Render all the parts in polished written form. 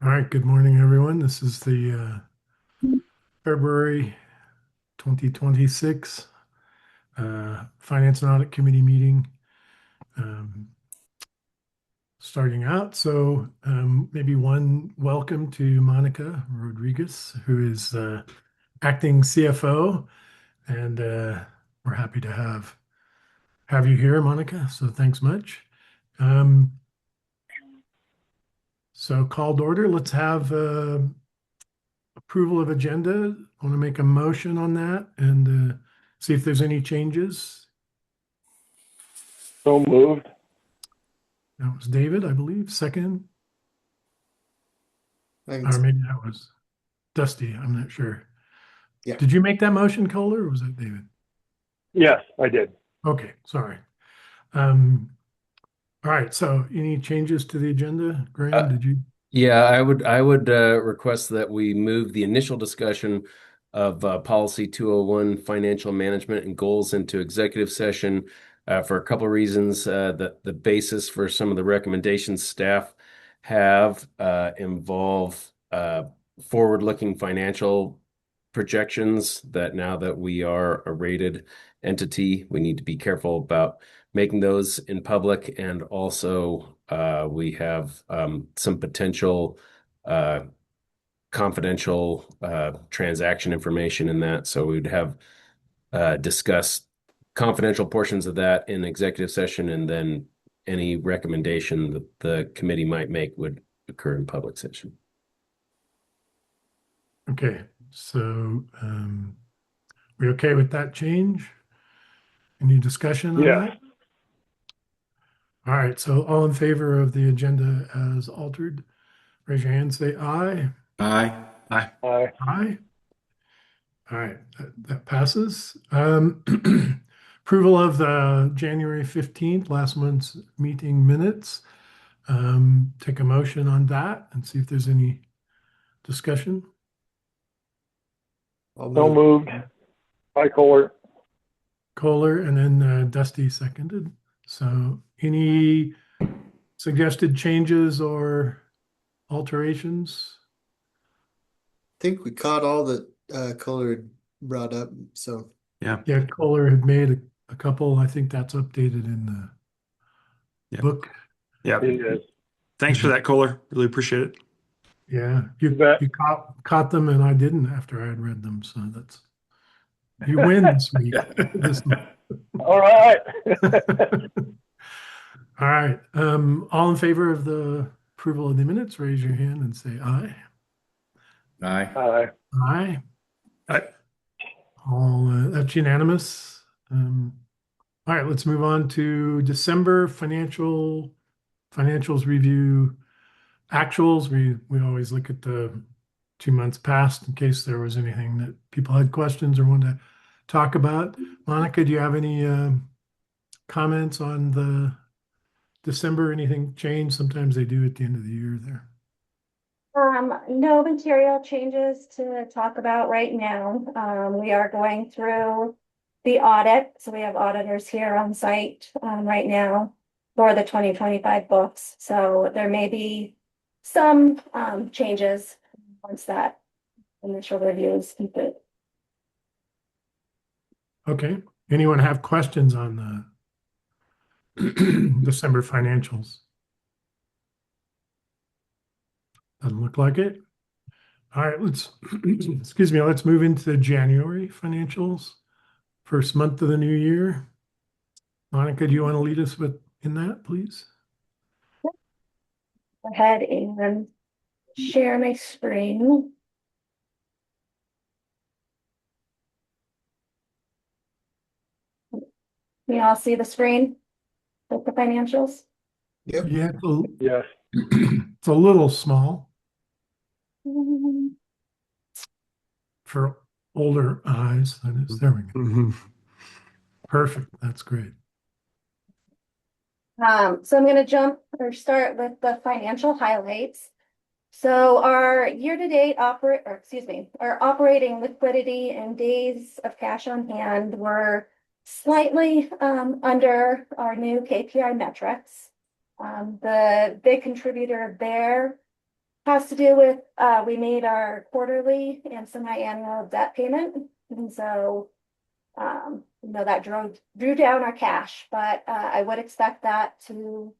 All right, good morning, everyone. This is the February 2026 Finance and Audit Committee meeting um, starting out. Maybe one welcome to Monica Rodriguez, who is acting CFO, and we're happy to have you here, Monica. So thanks much. Um, so called order. Let's have approval of agenda. Want to make a motion on that and see if there's any changes. So moved. That was David, I believe. Second, or Thanks. maybe that was Dusty. I'm not sure. Yeah. Did you make that motion, Kohler, or was that David? Yes, I did. Okay, sorry. Um, all right. So, any changes to the agenda, Graham? Did you? Yeah, I would request that we move the initial discussion of policy 201 financial management and goals into executive session for a couple of reasons. That the basis for some of the recommendations staff have involve forward-looking financial projections that now that we are a rated entity, we need to be careful about making those in public. And also, we have some potential uh, confidential transaction information in that. So we would have discussed confidential portions of that in executive session, and then any recommendation that the committee might make would occur in public session. Okay. So, we okay with that change? Any discussion on Yes. that? All right. So, all in favor of the agenda as altered, raise your hand, say aye. Aye. Aye. Aye. Aye. All right, that passes. Approval of the January 15th, last month's meeting minutes. Take a motion on that and see if there's any discussion. I'll So move. moved. By Kohler. Kohler and then Dusty seconded. So any suggested changes or alterations? I think we caught all that Kohler had brought up. So Yeah, Yeah, Kohler had made a couple. I think that's updated in the Yeah. book. yeah. It is. Thanks for that, Kohler. Really appreciate it. Yeah, you You bet. caught them and I didn't after I had read them. So that's you win this week. This month. All right. All right. All in favor of the approval of the minutes, raise your hand and say aye. aye. Aye. Aye. Aye. All that's unanimous. All right, let's move on to December financials review actuals. We always look at the 2 months past in case there was anything that people had questions or wanted to talk about. Monica, do you have any comments on the December? Anything changed? Sometimes they do at the end of the year there. No material changes to talk about right now. We are going through the audit, so we have auditors here on site right now for the 2025 books. So there may be some changes once that initial review is complete. Okay. Anyone have questions on the December financials? Doesn't look like it. All right, excuse me, let's move into the January financials. First month of the new year. Monica, do you want to lead us in that, please? Go ahead and share my screen. Can you all see the screen with the financials? Yep. Yeah, Yes. it's a little small for older eyes. That is, there we go. Mm-hmm. Perfect. That's great. So I'm going to start with the financial highlights. So our year-to-date our operating liquidity and days of cash on hand were slightly under our new KPI metrics. The big contributor there has to do with, we made our quarterly and semi-annual debt payment. And so, that drew down our cash, but, I would expect that to,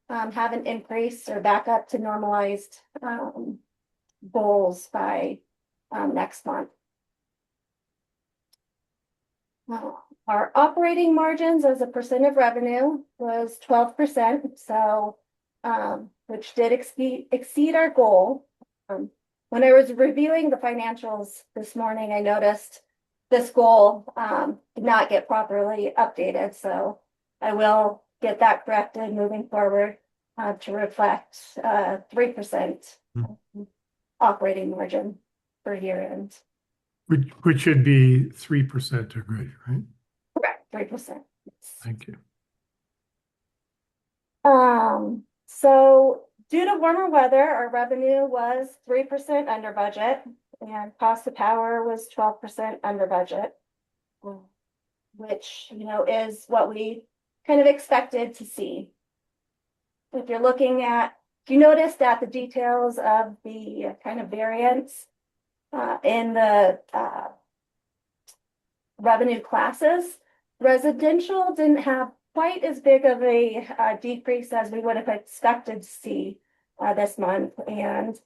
have an increase or back up to normalized, goals by, next month. Our operating margins as a percent of revenue was 12%, so which did exceed our goal. When I was reviewing the financials this morning, I noticed this goal did not get properly updated, so I will get that corrected moving forward to reflect 3% operating margin for year end. Which should be 3% or greater, right? Correct, 3%. Thank you. So due to warmer weather, our revenue was 3% under budget, and cost of power was 12% under budget, which, is what we kind of expected to see. If you noticed that the details of the kind of variance in the revenue classes, residential didn't have quite as big of a decrease as we would have expected to see this month. And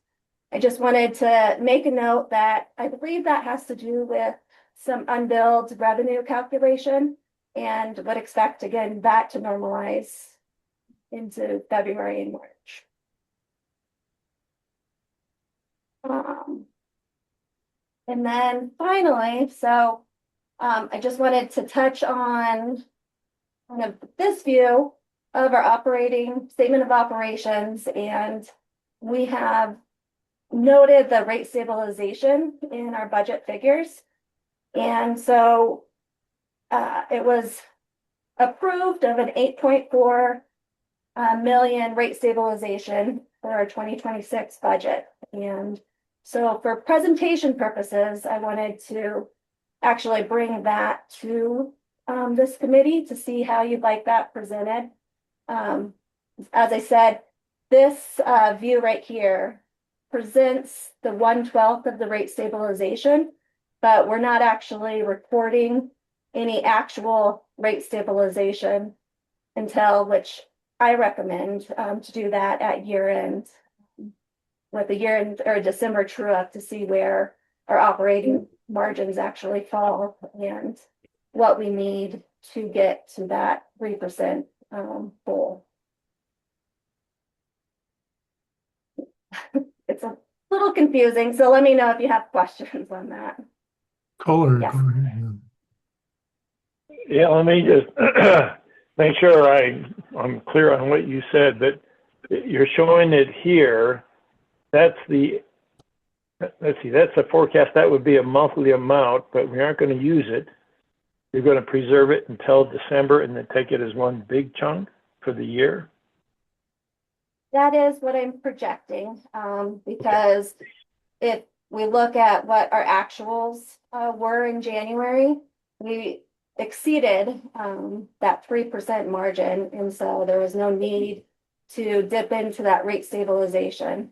I just wanted to make a note that I believe that has to do with some unbilled revenue calculation, and would expect again that to normalize into February and March. And then finally, I just wanted to touch on kind of this view of our operating statement of operations, and we have noted the rate stabilization in our budget figures. And so it was approved of an 8.4 million rate stabilization for our 2026 budget. And so for presentation purposes, I wanted to actually bring that to this committee to see how you'd like that presented. As I said, this view right here presents the 1/12 of the rate stabilization, but we're not actually recording any actual rate stabilization until, which I recommend to do that at year end, with the year end or December true up, to see where our operating margins actually fall and what we need to get to that 3% goal. It's a little confusing, so let me know if you have questions on that. Kohler, Yes. go ahead. Yeah, let me just make sure I'm clear on what you said, but you're showing it here. Let's see, that's a forecast. That would be a monthly amount, but we aren't going to use it. You're going to preserve it until December and then take it as one big chunk for the year? That is what I'm projecting, because if we look at what our actuals were in January, we exceeded that 3% margin, and so there was no need to dip into that rate stabilization.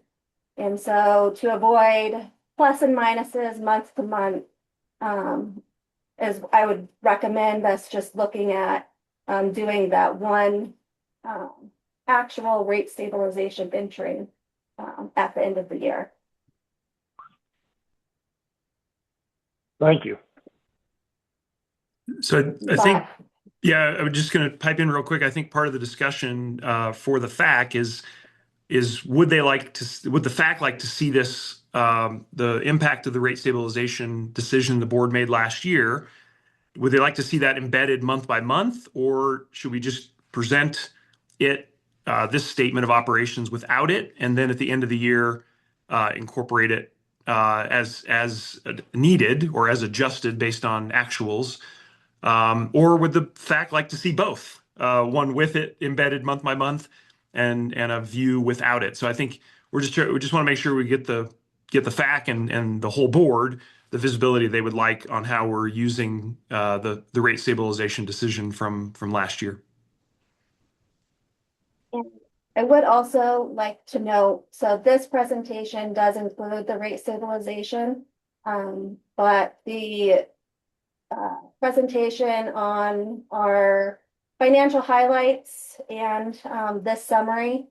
And so to avoid plus and minuses month to month, as I would recommend us just looking at doing that one actual rate stabilization entry at the end of the year. Thank you. So I think, yeah, I'm just going to pipe in real quick. I think part of the discussion for the FAC is would the FAC like to see this, the impact of the rate stabilization decision the board made last year? Would they like to see that embedded month by month, or should we just present it, this statement of operations without it, and then at the end of the year incorporate it as needed or as adjusted based on actuals? Or would the FAC like to see both, one with it embedded month by month and a view without it? So I think we just want to make sure we get the FAC and the whole board the visibility they would like on how we're using the rate stabilization decision from last year. I would also like to note, so this presentation does include the rate stabilization. But the presentation on our financial highlights and this summary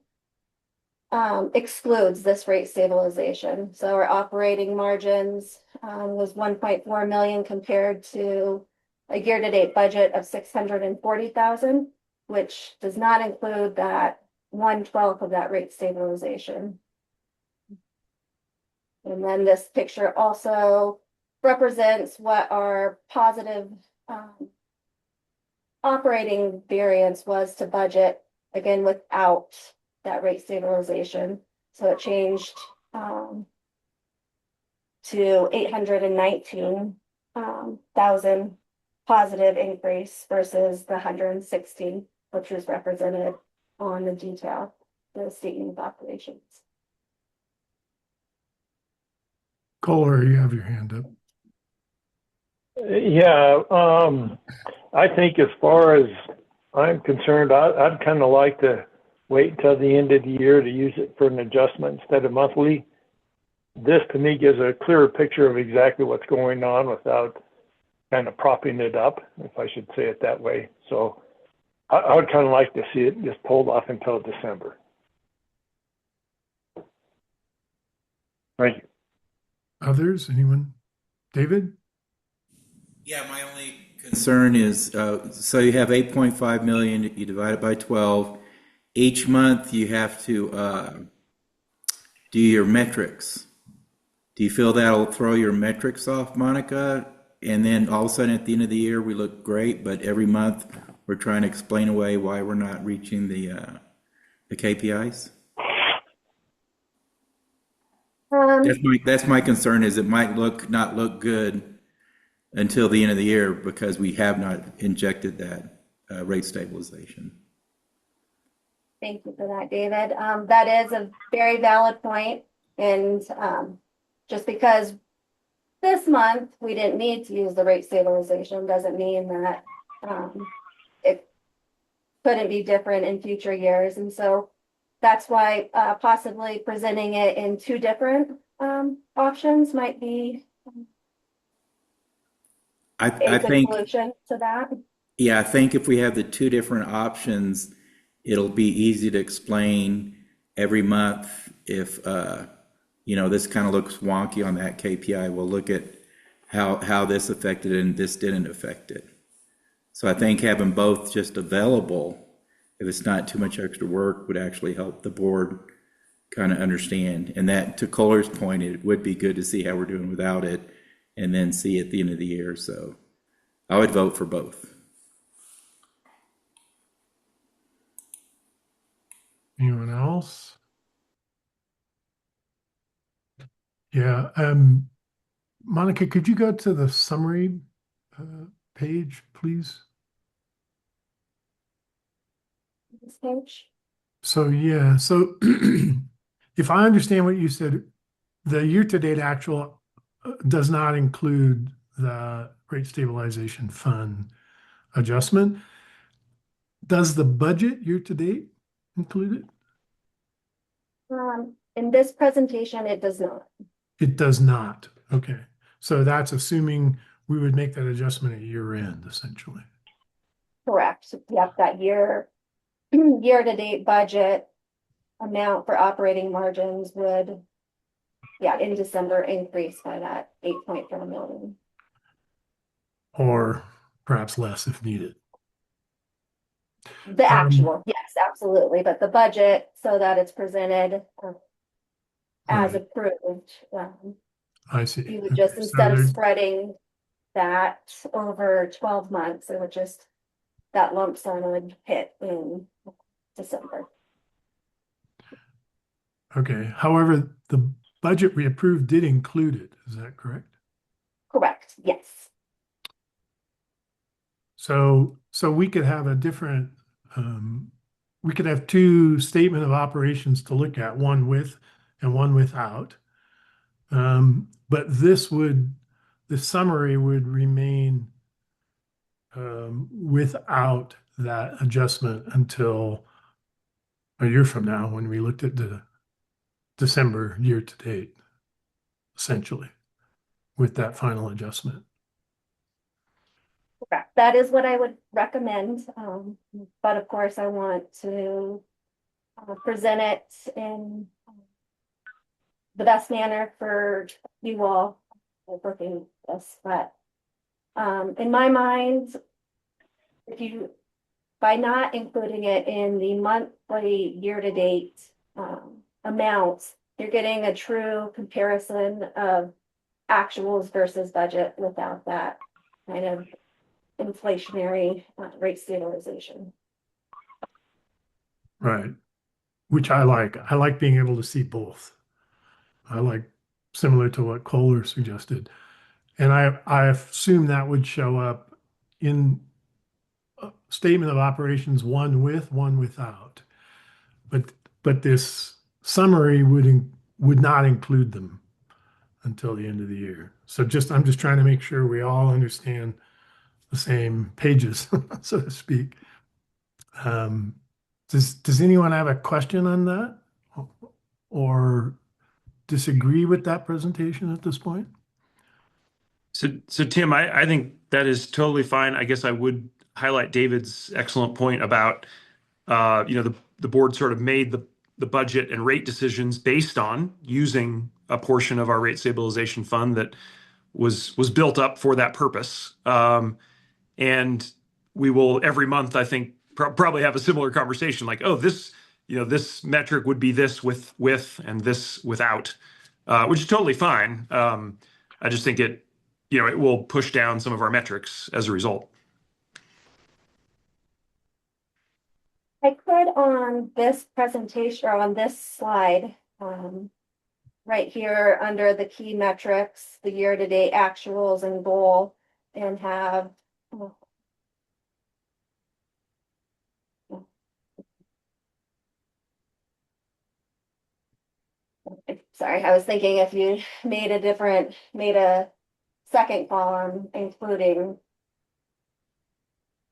excludes this rate stabilization. So our operating margins was 1.4 million compared to a year-to-date budget of 640,000, which does not include that 1/12 of that rate stabilization. And then this picture also represents what our positive operating variance was to budget, again, without that rate stabilization. So it changed to 819,000 positive increase versus the 160, which was represented on the detail, the statement of operations. Kohler, you have your hand up. Yeah, I think as far as I'm concerned, I'd kind of like to wait until the end of the year to use it for an adjustment instead of monthly. This to me gives a clearer picture of exactly what's going on without kind of propping it up, if I should say it that way. So I would kind of like to see it just pulled off until December. Thank you. Others, anyone? David? Yeah, my only concern is, so you have 8.5 million, you divide it by 12. Each month you have to do your metrics. Do you feel that'll throw your metrics off, Monica? And then all of a sudden at the end of the year, we look great, but every month we're trying to explain away why we're not reaching the KPIs? That's my concern, is it might not look good until the end of the year because we have not injected that rate stabilization. Thank you for that, David. That is a very valid point. And just because this month we didn't need to use the rate stabilization doesn't mean that it couldn't be different in future years. And so that's why possibly presenting it in two different options might be I a good think, solution to that. yeah, I think if we have the two different options, it'll be easy to explain every month if, this kind of looks wonky on that KPI. We'll look at how this affected it and this didn't affect it. So I think having both just available, if it's not too much extra work, would actually help the board kind of understand. And that, to Kohler's point, it would be good to see how we're doing without it and then see at the end of the year. So I would vote for both. Anyone else? Yeah. Monica, could you go to the summary page, please? This page. So if I understand what you said, the year-to-date actual does not include the rate stabilization fund adjustment. Does the budget year-to-date include it? In this presentation, it does not. It does not. Okay. So that's assuming we would make that adjustment at year end, essentially. Correct. Yep, that year-to-date budget amount for operating margins would, in December increase by that 8.4 million. Or perhaps less if needed. The actual, yes, absolutely. But the budget, so that it's presented as approved. I see. You would just, instead of spreading that over 12 months, it would just, that lump sum would hit in December. Okay. However, the budget we approved did include it. Is that correct? Correct. Yes. So we could have a different, we could have two statement of operations to look at, one with and one without. But the summary would remain without that adjustment until a year from now when we looked at the December year to date, essentially, with that final adjustment. Correct. That is what I would recommend. But of course, I want to present it in the best manner for you all working this. But in my mind, if you, by not including it in the monthly year-to-date amounts, you're getting a true comparison of actuals versus budget without that kind of inflationary rate stabilization. Right. Which I like. I like being able to see both. I like similar to what Kohler suggested. And I assume that would show up in statement of operations, one with, one without. But this summary would not include them until the end of the year. So I'm just trying to make sure we all understand the same pages, so to speak. Does anyone have a question on that or disagree with that presentation at this point? So Tim, I think that is totally fine. I guess I would highlight David's excellent point about, the board sort of made the budget and rate decisions based on using a portion of our rate stabilization fund that was built up for that purpose. And we will every month, I think, probably have a similar conversation like, oh, this metric would be this with and this without, which is totally fine. I just think it will push down some of our metrics as a result. I could on this presentation or on this slide, right here under the key metrics, the year-to-date actuals and goal, and have sorry, I was thinking if you made a second column including,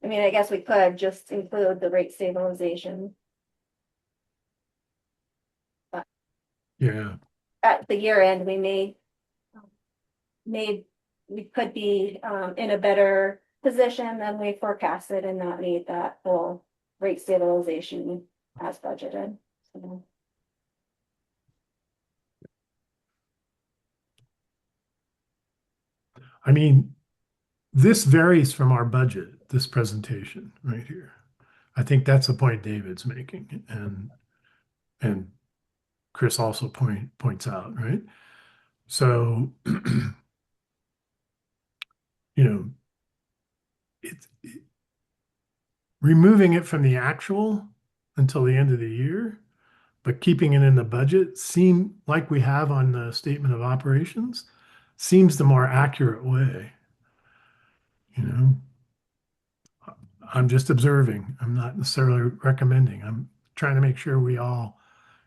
I mean, I guess we could just include the rate stabilization. But Yeah. at the year end, we could be in a better position than we forecasted and not need that full rate stabilization as budgeted. So. I mean, this varies from our budget, this presentation right here. I think that's the point David's making, and Chris also points out, right? So, it's removing it from the actual until the end of the year, but keeping it in the budget seem like we have on the statement of operations seems the more accurate way. I'm just observing. I'm not necessarily recommending. I'm trying to make sure we all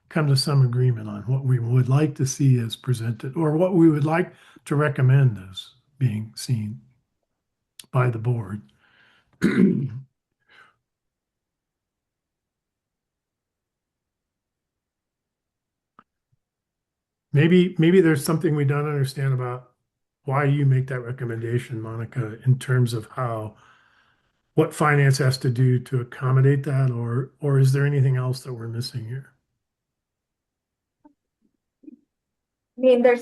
come to some agreement on what we would like to see as presented or what we would like to recommend as being seen by the board. Maybe there's something we don't understand about why you make that recommendation, Monica, in terms of what finance has to do to accommodate that, or is there anything else that we're missing here? I mean, there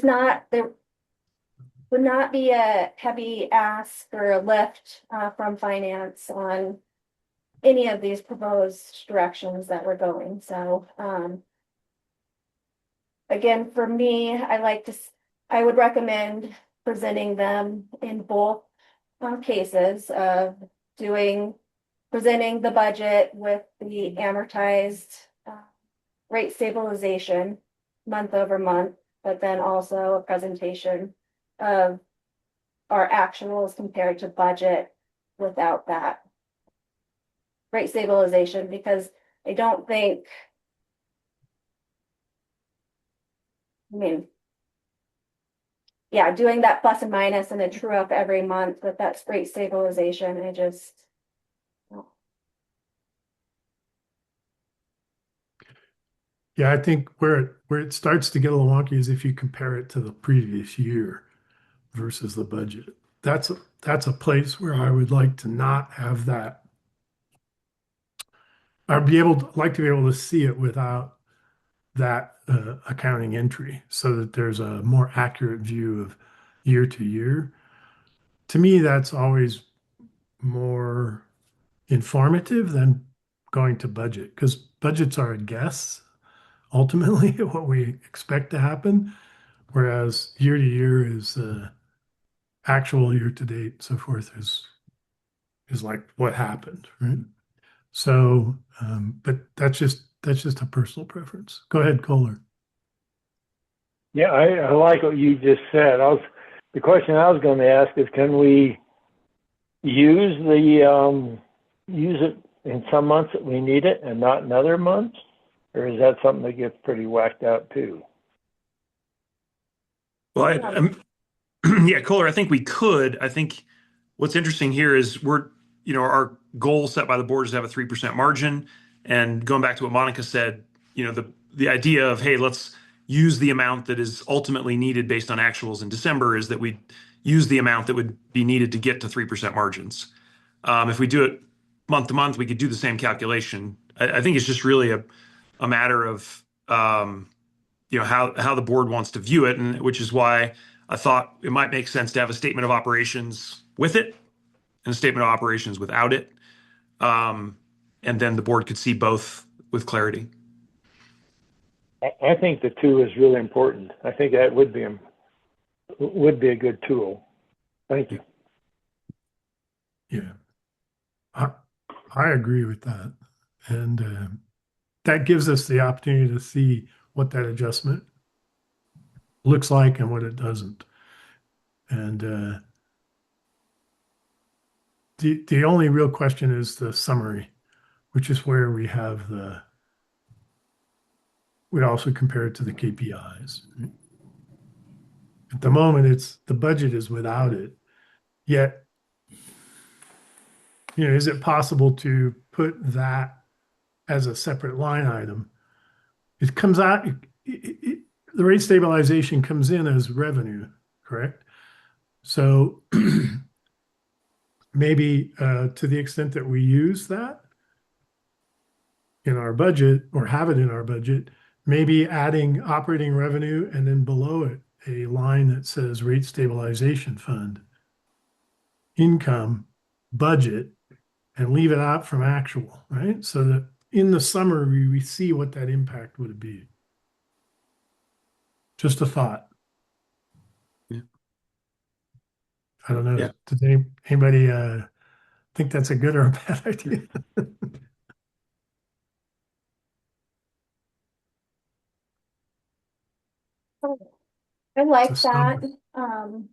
would not be a heavy ask or a lift from finance on any of these proposed directions that we're going. So again, for me, I would recommend presenting them in both cases of presenting the budget with the amortized rate stabilization month over month, but then also a presentation of our actuals compared to budget without that rate stabilization, because I don't think, I mean, yeah, doing that plus and minus and a true up every month with that rate stabilization, Yeah, I think where it starts to get a little wonky is if you compare it to the previous year versus the budget. That's a place where I would like to not have that. I'd like to be able to see it without that accounting entry so that there's a more accurate view of year to year. To me, that's always more informative than going to budget because budgets are a guess ultimately what we expect to happen, whereas year to year is actual year to date, so forth is like what happened, right? So, but that's just a personal preference. Go ahead, Kohler. Yeah, I like what you just said. The question I was going to ask is, can we use it in some months that we need it and not in other months? Or is that something that gets pretty whacked out too? Well, yeah, Kohler, I think we could. I think what's interesting here is our goal set by the board is to have a 3% margin. And going back to what Monica said, the idea of, hey, let's use the amount that is ultimately needed based on actuals in December is that we use the amount that would be needed to get to 3% margins. If we do it month to month, we could do the same calculation. I think it's just really a matter of how the board wants to view it, and which is why I thought it might make sense to have a statement of operations with it and a statement of operations without it. And then the board could see both with clarity. I think the two is really important. I think that would be a good tool. Thank you. Yeah, I agree with that, and that gives us the opportunity to see what that adjustment looks like and what it doesn't. And the only real question is the summary, which is where we also compare it to the KPIs. At the moment, the budget is without it. Yet, is it possible to put that as a separate line item? It comes out, the rate stabilization comes in as revenue, correct? So maybe to the extent that we use that in our budget or have it in our budget, maybe adding operating revenue and then below it a line that says rate stabilization fund, income, budget, and leave it out from actual, right? So that in the summary, we see what that impact would be. Just a thought. Yeah. I don't know. Yeah. Does anybody think that's a good or a bad idea? I like It's a that. summary.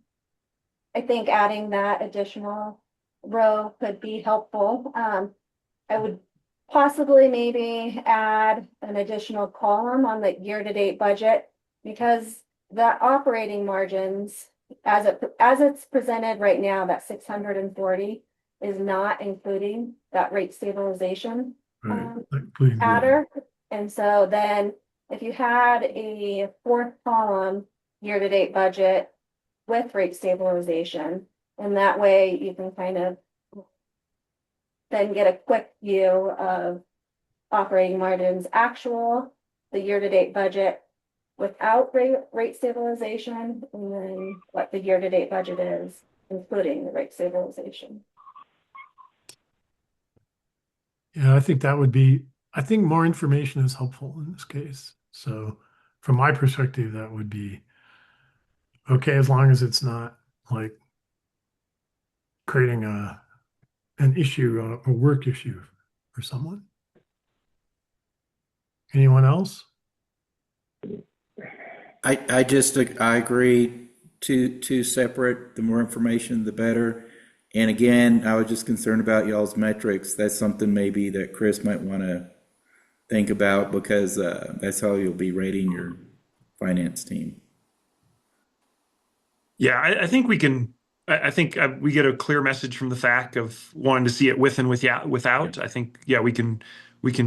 I think adding that additional row could be helpful. I would possibly maybe add an additional column on the year-to-date budget because the operating margins, as it's presented right now, that 640 is not including that rate stabilization Right. Including adder. And so then if you had a fourth column year-to-date budget with rate stabilization, and that way you can kind of then get a quick view of operating margins actual, the year-to-date budget without rate stabilization, and then what the year-to-date budget is, including the rate stabilization. Yeah, I think more information is helpful in this case. So from my perspective, that would be okay as long as it's not like creating an issue, a work issue for someone. Anyone else? I agree. Two separate. The more information, the better. And again, I was just concerned about y'all's metrics. That's something maybe that Chris might want to think about because that's how you'll be rating your finance team. Yeah, I think we can. I think we get a clear message from the fact of wanting to see it with and without. I think, yeah, we can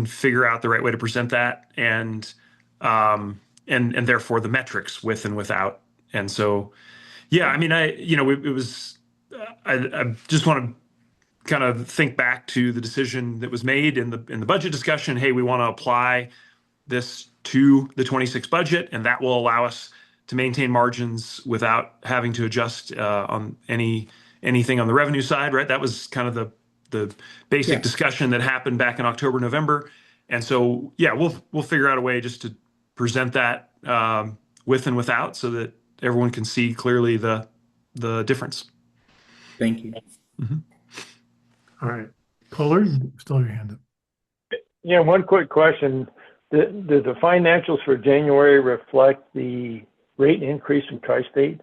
figure out the right way to present that, and and therefore the metrics with and without. And so, yeah, I mean, it was, I just want to kind of think back to the decision that was made in the budget discussion. Hey, we want to apply this to the 26 budget, and that will allow us to maintain margins without having to adjust on anything on the revenue side, right? That was kind of the basic Yeah. discussion that happened back in October, November. And so, yeah, we'll figure out a way just to present that with and without, so that everyone can see clearly the difference. Thank you. All right. Kohler, you still have your hand up. Yeah, one quick question. Did the financials for January reflect the rate increase from Tri-State?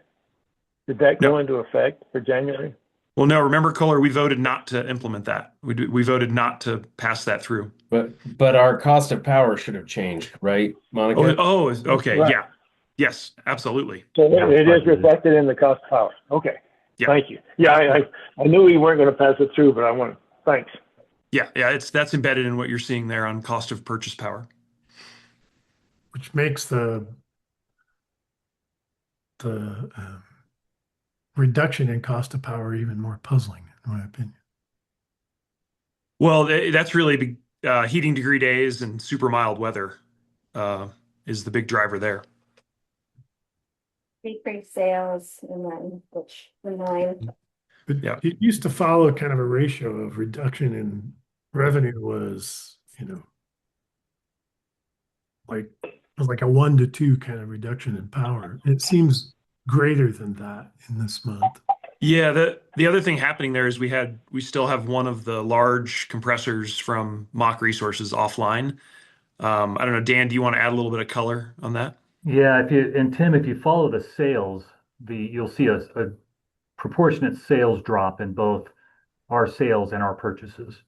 Did that go No. into effect for January? Well, no, remember, Kohler, we voted not to implement that. We voted not to pass that through. But our cost of power should have changed, right, Monica? Okay, Right. yeah. Yes, absolutely. So Yeah, it is budgeted. reflected in the cost of power. Okay. Yeah. Thank you. Yeah, I knew we weren't going to pass it through, but I want to, thanks. Yeah, that's embedded in what you're seeing there on cost of purchase power. Which makes the reduction in cost of power even more puzzling, in my opinion. Well, that's really heating degree days and super mild weather is the big driver there. Decreased sales and then which the 9. But Yeah. it used to follow kind of a ratio of reduction in revenue was, like it was like a 1-to-2 kind of reduction in power. It seems greater than that in this month. Yeah, the other thing happening there is we still have one of the large compressors from Mock Resources offline. I don't know, Dan, do you want to add a little bit of color on that? Yeah, Tim, if you follow the sales, you'll see a proportionate sales drop in both our sales and our purchases.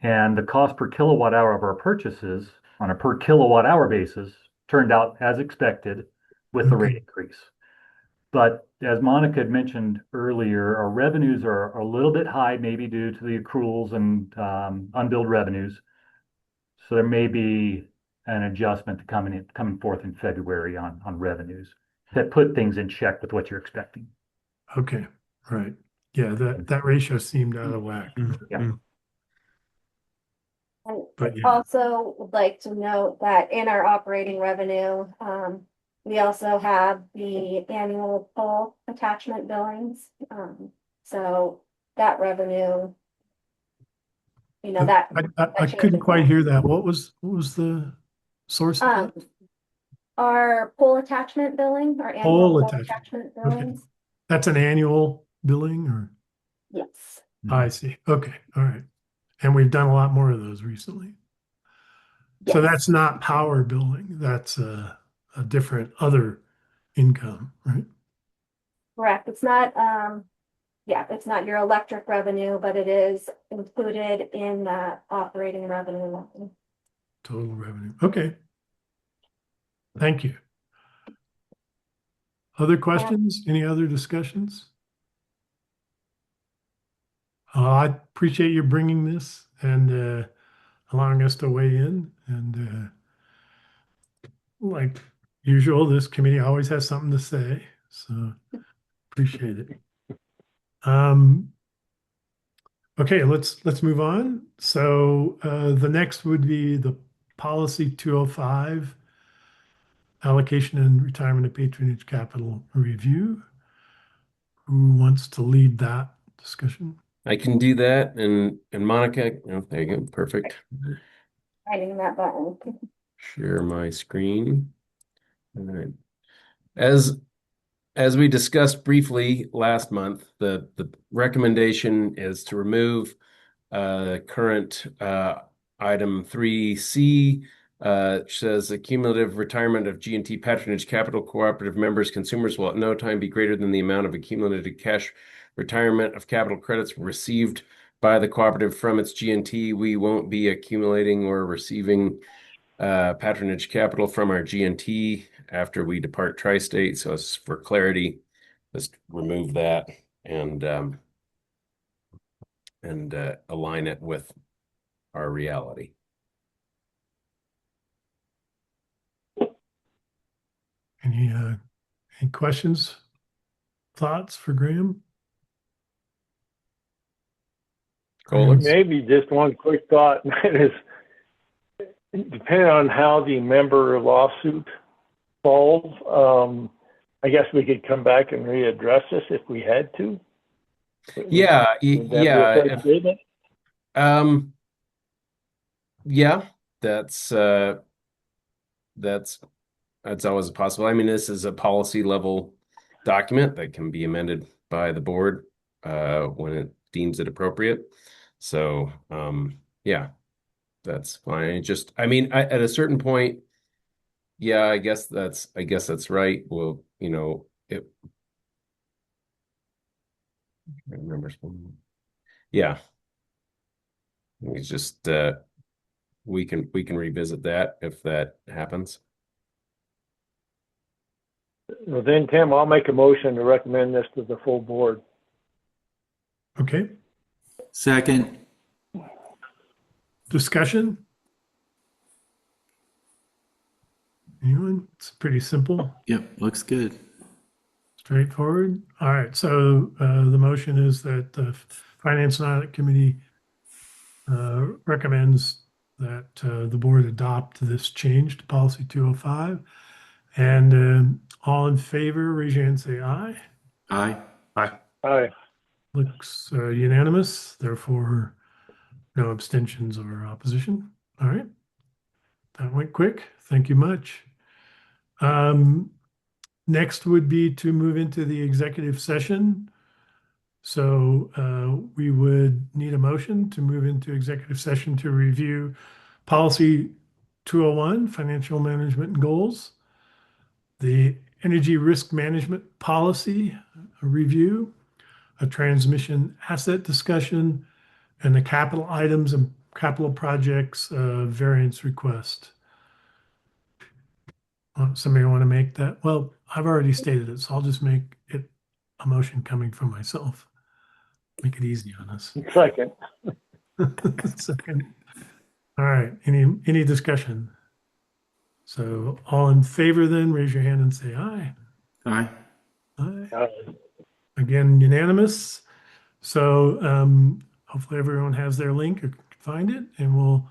And the cost per kilowatt hour of our purchases on a per kilowatt hour basis turned out as expected with the rate increase. But as Monica had mentioned earlier, our revenues are a little bit high, maybe due to the accruals and unbilled revenues. So there may be an adjustment coming forth in February on revenues that put things in check with what you're expecting. Okay, right. Yeah, that ratio seemed out of whack. Yeah. And But yeah. also would like to note that in our operating revenue, we also have the annual pole attachment billings. So that revenue, that I couldn't quite hear that. What was the source of that? our pole attachment billing, our Pole annual attachment. attachment billings. That's an annual billing, or? Yes. I see. Okay, all right. And we've done a lot more of those recently. So Yes. that's not power billing. That's a different other income, right? Correct. It's not, it's not your electric revenue, but it is included in that operating revenue. Total revenue. Okay. Thank you. Other questions? Any other discussions? I appreciate you bringing this and allowing us to weigh in. And like usual, this committee always has something to say. So appreciate it. Okay, let's move on. So the next would be the policy 205, allocation and retirement of patronage capital review. Who wants to lead that discussion? I can do that. And Monica, there you go. Perfect. Finding that button. Share my screen. All right. As we discussed briefly last month, the recommendation is to remove current item 3C, which says the cumulative retirement of G&T patronage capital cooperative members consumers will at no time be greater than the amount of accumulated cash retirement of capital credits received by the cooperative from its G&T. We won't be accumulating or receiving patronage capital from our G&T after we depart Tri-State. So it's for clarity, let's remove that and align it with our reality. Any questions, thoughts for Graham? Kohler? Maybe just one quick thought is, depending on how the member lawsuit falls, I guess we could come back and readdress this if we had to. Yeah, Would that be a fair statement? Yeah, that's always possible. I mean, this is a policy level document that can be amended by the board when it deems it appropriate. So, yeah, that's fine. I mean, at a certain point, yeah, I guess that's right. Well, I remember. Yeah, it's just we can revisit that if that happens. Well, then, Tim, I'll make a motion to recommend this to the full board. Okay, Second. discussion? Anyone? It's pretty simple, Yep, looks good. straightforward. All right, so the motion is that the Finance and Audit Committee recommends that the board adopt this change to policy 205. And all in favor, raise your hand and say aye. Aye. Aye. Looks unanimous, therefore no abstentions or opposition. All right. That went quick. Thank you much. Next would be to move into the executive session. So we would need a motion to move into executive session to review policy 201, financial management and goals, the energy risk management policy review, a transmission asset discussion, and the capital items and capital projects variance request. Somebody want to make that? Well, I've already stated it, so I'll just make it a motion coming from myself. Make it easy on us. Second. Second. All right. Any discussion? So all in favor then, raise your hand and say aye. Aye. Aye. Aye. Again, unanimous. So hopefully everyone has their link or can find it, and we'll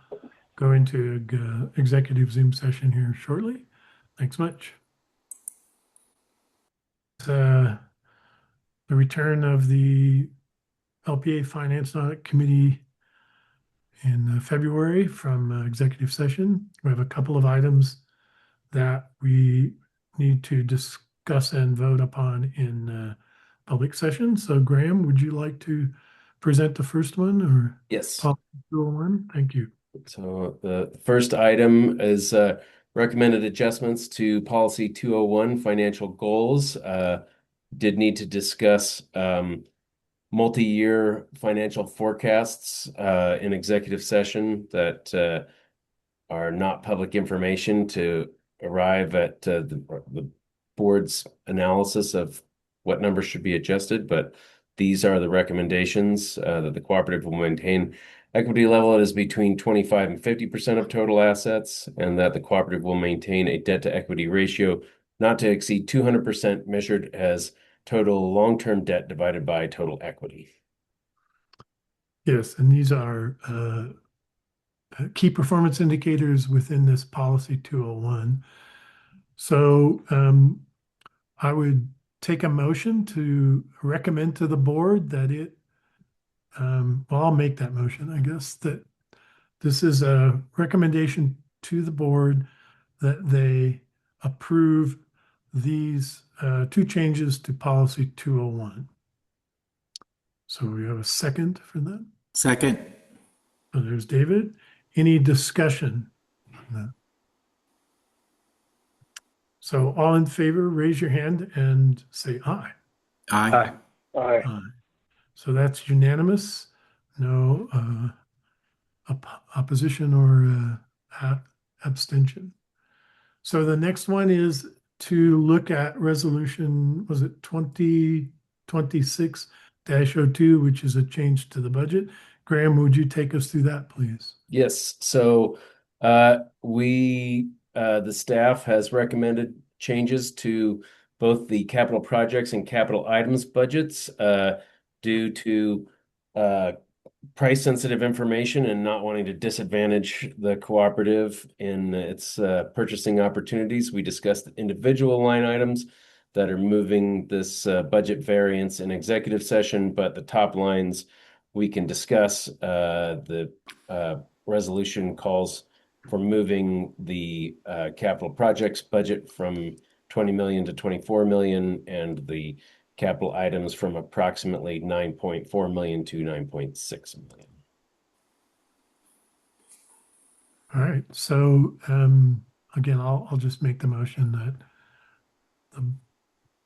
go into executive Zoom session here shortly. Thanks much. The return of the LPEA Finance and Audit Committee in February from executive session. We have a couple of items that we need to discuss and vote upon in public session. So Graham, would you like to present the first one or? Yes. Policy 201? Thank you. So the first item is recommended adjustments to policy 201 financial goals. Did need to discuss multi-year financial forecasts in executive session that are not public information to arrive at the board's analysis of what numbers should be adjusted, but these are the recommendations that the cooperative will maintain equity level that is between 25 and 50% of total assets, and that the cooperative will maintain a debt to equity ratio not to exceed 200% measured as total long-term debt divided by total equity. Yes, and these are key performance indicators within this policy 201. So I would take a motion to recommend to the board that it, well, I'll make that motion, I guess, that this is a recommendation to the board that they approve these two changes to policy 201. So we have a second for that. Second. So there's David. Any discussion on that? So all in favor, raise your hand and say aye. Aye. Aye. Aye. So that's unanimous. No opposition or abstention. So the next one is to look at resolution, was it 2026-02, which is a change to the budget. Graham, would you take us through that, please? Yes. So the staff has recommended changes to both the capital projects and capital items budgets due to price sensitive information and not wanting to disadvantage the cooperative in its purchasing opportunities. We discussed individual line items that are moving this budget variance in executive session, but the top lines we can discuss. The resolution calls for moving the capital projects budget from 20 million to 24 million and the capital items from approximately 9.4 million to 9.6 million. All right. So again, I'll just make the motion that the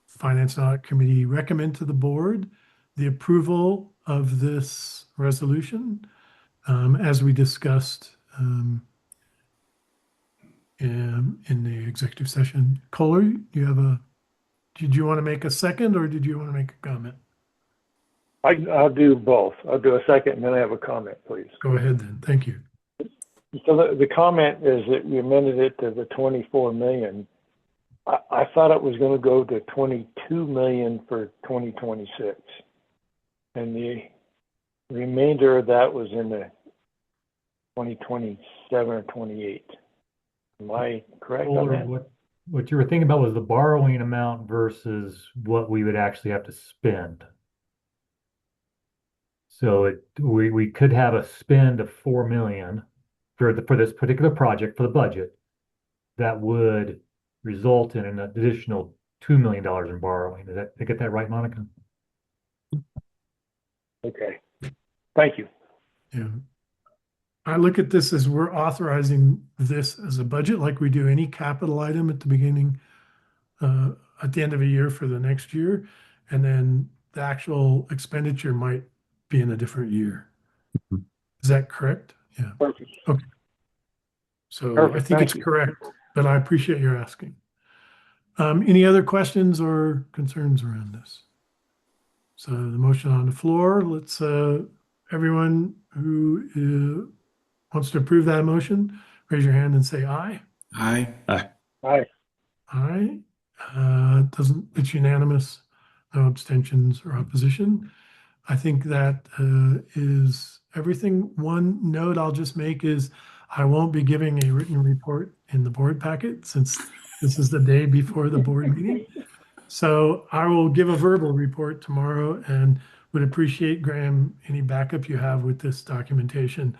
Finance and Audit Committee recommend to the board the approval of this resolution as we discussed in the executive session. Kohler, did you want to make a second or did you want to make a comment? I'll do both. I'll do a second and then I have a comment, please. Go ahead then. Thank you. So the comment is that you amended it to the 24 million. I thought it was going to go to 22 million for 2026. And the remainder of that was in the 2027 or 28. Am I correct on Or that? what you were thinking about was the borrowing amount versus what we would actually have to spend. So we could have a spend of 4 million for this particular project for the budget that would result in an additional $2 million in borrowing. Did I get that right, Monica? Okay. Thank you. Yeah. I look at this as we're authorizing this as a budget like we do any capital item at the beginning, at the end of a year for the next year. And then the actual expenditure might be in a different year. Is that correct? Yeah. Perfect. Okay. So Perfect. I think Thank it's you. correct, but I appreciate your asking. Any other questions or concerns around this? So the motion on the floor, let's, everyone who wants to approve that motion, raise your hand and say aye. Aye. Aye. Aye. It's unanimous, no abstentions or opposition. I think that is everything. One note I'll just make is I won't be giving a written report in the board packet since this is the day before the board meeting. So I will give a verbal report tomorrow and would appreciate, Graham, any backup you have with this documentation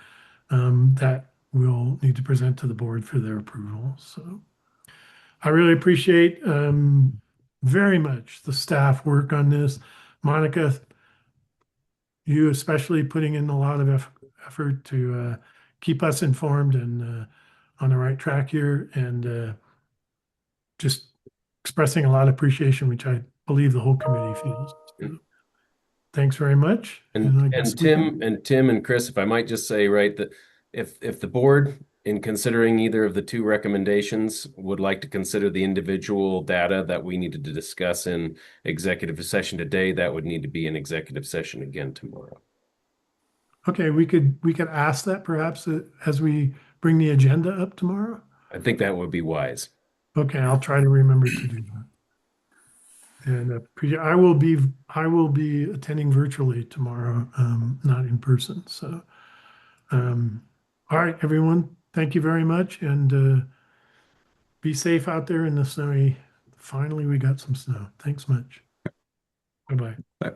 that we'll need to present to the board for their approval. So I really appreciate very much the staff work on this. Monica, you especially putting in a lot of effort to keep us informed and on the right track here, and just expressing a lot of appreciation, which I believe the whole committee feels. So, thanks very much. I guess Tim and Chris, if I might just say, right, that if the board, in considering either of the two recommendations, would like to consider the individual data that we needed to discuss in executive session today, that would need to be an executive session again tomorrow. Okay, we could ask that perhaps as we bring the agenda up tomorrow. I think that would be wise. Okay, I'll try to remember to do that. And I will be attending virtually tomorrow, not in person. So, all right, everyone, thank you very much, and be safe out there in the snowy. Finally, we got some snow. Thanks much. Bye-bye. Bye.